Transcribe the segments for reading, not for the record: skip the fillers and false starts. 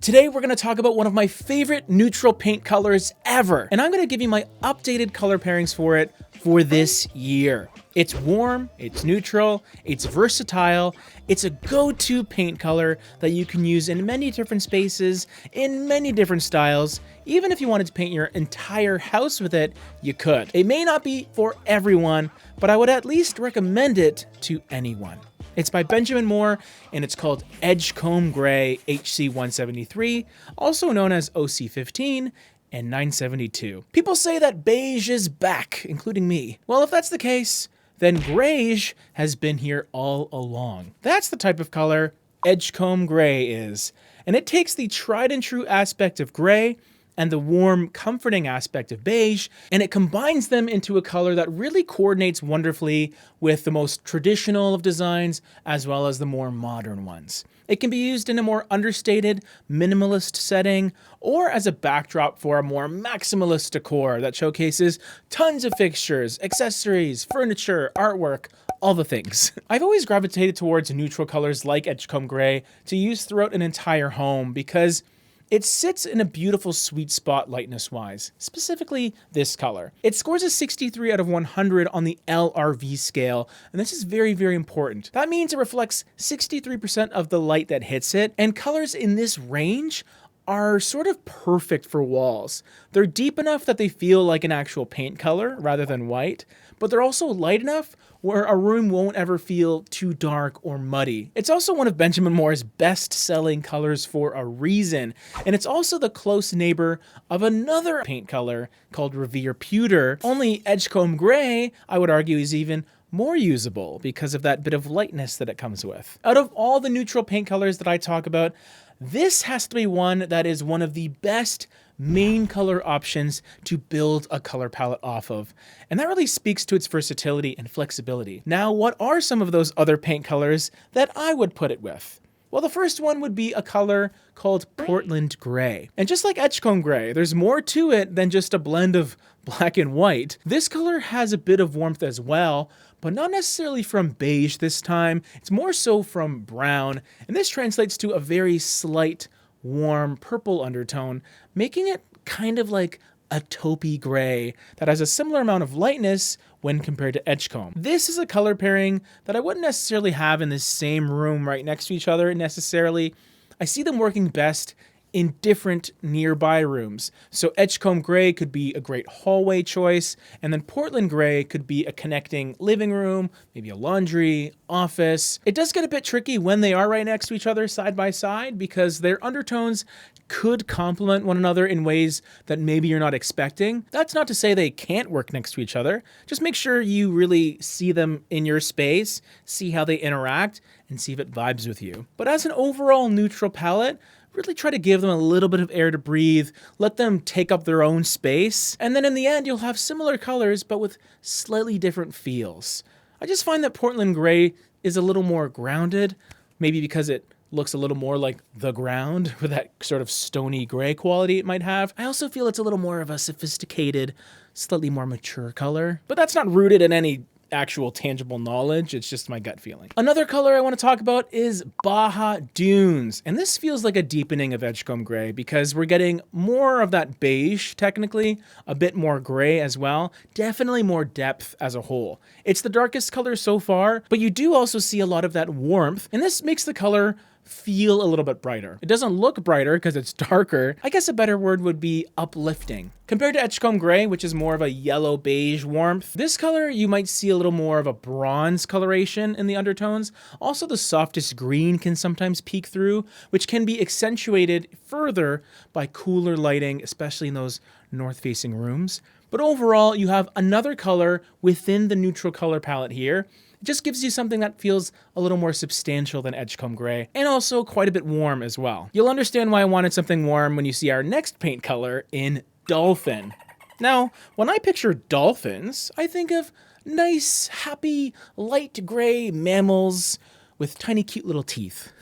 Today we're going to talk about one of my favorite neutral paint colors ever, and I'm going to give you my updated color pairings for it for this year. It's warm, it's neutral, it's versatile, it's a go-to paint color that you can use in many different spaces, in many different styles. Even if you wanted to paint your entire house with it, you could. It may not be for everyone, but I would at least recommend it to anyone. It's by Benjamin Moore, and it's called Edgecomb Gray HC173, also known as OC15 and 972. People say that beige is back, including me. Well, if that's the case, then grayish has been here all along. That's the type of color Edgecomb Gray is, and it takes the tried and true aspect of gray and the warm, comforting aspect of beige, and it combines them into a color that really coordinates wonderfully with the most traditional of designs as well as the more modern ones. It can be used in a more understated, minimalist setting, or as a backdrop for a more maximalist decor that showcases tons of fixtures, accessories, furniture, artwork, all the things. I've always gravitated towards neutral colors like Edgecomb Gray to use throughout an entire home because it sits in a beautiful sweet spot lightness-wise, specifically this color. It scores a 63 out of 100 on the LRV scale, and this is very, very important. That means it reflects 63% of the light that hits it, and colors in this range are sort of perfect for walls. They're deep enough that they feel like an actual paint color rather than white, but they're also light enough where a room won't ever feel too dark or muddy. It's also one of Benjamin Moore's best-selling colors for a reason, and it's also the close neighbor of another paint color called Revere Pewter. Only Edgecomb Gray, I would argue, is even more usable because of that bit of lightness that it comes with. Out of all the neutral paint colors that I talk about, this has to be one that is one of the best main color options to build a color palette off of. And that really speaks to its versatility and flexibility. Now, what are some of those other paint colors that I would put it with? Well, the first one would be a color called Portland Gray. And just like Edgecomb Gray, there's more to it than just a blend of black and white. This color has a bit of warmth as well, but not necessarily from beige this time. It's more so from brown, and this translates to a very slight, warm purple undertone, making it kind of like a taupey gray that has a similar amount of lightness when compared to Edgecomb. This is a color pairing that I wouldn't necessarily have in the same room right next to each other necessarily. I see them working best in different nearby rooms. So Edgecomb Gray could be a great hallway choice, and then Portland Gray could be a connecting living room, maybe a laundry, office. It does get a bit tricky when they are right next to each other side by side because their undertones could complement one another in ways that maybe you're not expecting. That's not to say they can't work next to each other. Just make sure you really see them in your space, see how they interact, and see if it vibes with you. But as an overall neutral palette, really try to give them a little bit of air to breathe, let them take up their own space, and then in the end, you'll have similar colors, but with slightly different feels. I just find that Portland Gray is a little more grounded, maybe because it looks a little more like the ground with that sort of stony gray quality it might have. I also feel it's a little more of a sophisticated, slightly more mature color, but that's not rooted in any actual tangible knowledge. It's just my gut feeling. Another color I want to talk about is Baja Dunes. And this feels like a deepening of Edgecomb Gray because we're getting more of that beige, technically, a bit more gray as well, definitely more depth as a whole. It's the darkest color so far, but you do also see a lot of that warmth, and this makes the color feel a little bit brighter. It doesn't look brighter because it's darker. I guess a better word would be uplifting. Compared to Edgecomb Gray, which is more of a yellow beige warmth, this color you might see a little more of a bronze coloration in the undertones. Also, the softest green can sometimes peek through, which can be accentuated further by cooler lighting, especially in those north-facing rooms. But overall, you have another color within the neutral color palette here. It just gives you something that feels a little more substantial than Edgecomb Gray, and also quite a bit warm as well. You'll understand why I wanted something warm when you see our next paint color in Dolphin. Now, when I picture dolphins, I think of nice, happy, light gray mammals with tiny, cute little teeth.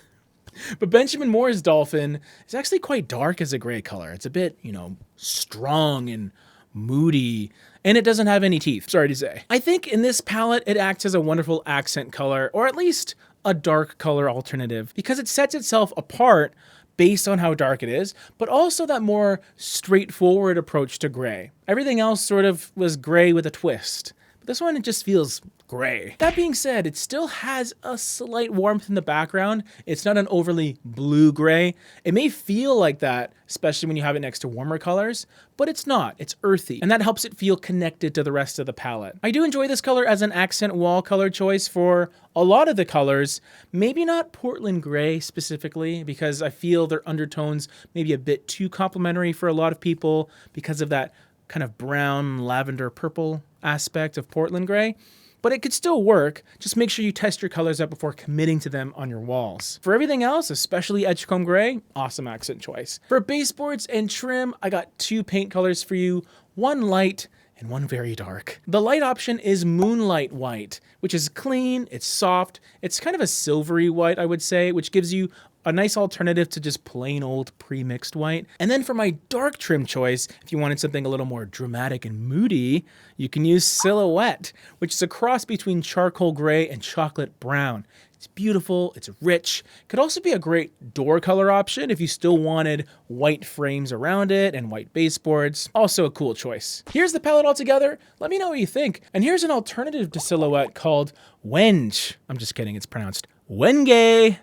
But Benjamin Moore's Dolphin is actually quite dark as a gray color. It's a bit, strong and moody, and it doesn't have any teeth, sorry to say. I think in this palette, it acts as a wonderful accent color, or at least a dark color alternative, because it sets itself apart based on how dark it is, but also that more straightforward approach to gray. Everything else sort of was gray with a twist. But this one, it just feels gray. That being said, it still has a slight warmth in the background. It's not an overly blue gray. It may feel like that, especially when you have it next to warmer colors, but it's not. It's earthy, and that helps it feel connected to the rest of the palette. I do enjoy this color as an accent wall color choice for a lot of the colors, maybe not Portland gray specifically, because I feel their undertones may be a bit too complementary for a lot of people because of that kind of brown, lavender, purple aspect of Portland gray. But it could still work. Just make sure you test your colors out before committing to them on your walls. For everything else, especially Edgecomb Gray, awesome accent choice. For baseboards and trim, I got 2 paint colors for you, one light and one very dark. The light option is Moonlight White, which is clean, it's soft, it's kind of a silvery white, I would say, which gives you a nice alternative to just plain old pre-mixed white. And then for my dark trim choice, if you wanted something a little more dramatic and moody, you can use Silhouette, which is a cross between charcoal gray and chocolate brown. It's beautiful, it's rich. Could also be a great door color option if you still wanted white frames around it and white baseboards. Also a cool choice. Here's the palette all together. Let me know what you think. And here's an alternative to Silhouette called Wenge. I'm just kidding, it's pronounced Wenge.